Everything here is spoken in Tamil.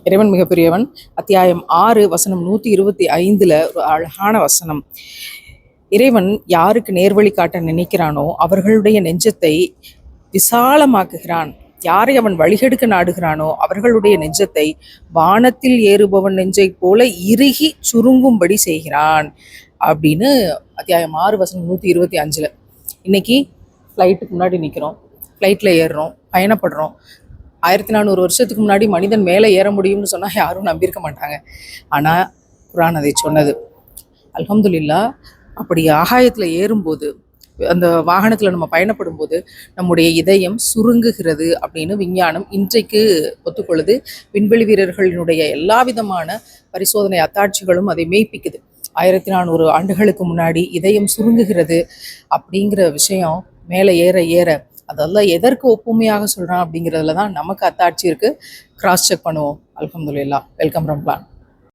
இறைவன் மிகப்பெரியவன். அத்தியாயம் 6 வசனம் 125 ஒரு அழகான வசனம். இறைவன் யாருக்கு நேர்வழி காட்ட நினைக்கிறானோ அவர்களுடைய நெஞ்சத்தை விசாலமாக்குகிறான். யாரை அவன் வழிகெடுக்க நாடுகிறானோ அவர்களுடைய நெஞ்சத்தை வானத்தில் ஏறுபவன் நெஞ்சை போல இறுகி சுருங்கும்படி செய்கிறான் அப்படின்னு அத்தியாயம் 6 வசனம் 125. இன்னைக்கு ஃப்ளைட்டுக்கு முன்னாடி நிற்கிறோம், ஃப்ளைட்டில் ஏறுறோம், பயணப்படுறோம். 1400 வருஷத்துக்கு முன்னாடி மனிதன் மேலே ஏற முடியும்னு சொன்னால் யாரும் நம்பியிருக்க மாட்டாங்க. ஆனால் குர்ஆன் அதை சொன்னது. அல்ஹம்துலில்லாஹ். அப்படி ஆகாயத்தில் ஏறும்போது, அந்த வாகனத்தில் நம்ம பயணப்படும் போது நம்முடைய இதயம் சுருங்குகிறது அப்படின்னு விஞ்ஞானம் இன்றைக்கு ஒத்துக்கொள்ளுது. விண்வெளி வீரர்களினுடைய எல்லா விதமான பரிசோதனை அத்தாட்சிகளும் அதை மெய்ப்பிக்குது. 1400 ஆண்டுகளுக்கு முன்னாடி இதயம் சுருங்குகிறது அப்படிங்கிற விஷயம் மேலே ஏற ஏற அதெல்லாம் எதற்கு ஒப்புமையாக சொல்கிறான் அப்படிங்கிறதுல தான் நமக்கு அத்தாட்சி இருக்குது. கிராஸ் செக் பண்ணுவோம். அல்ஹம்துலில்லாஹ். வெல்கம் ரம்லான்.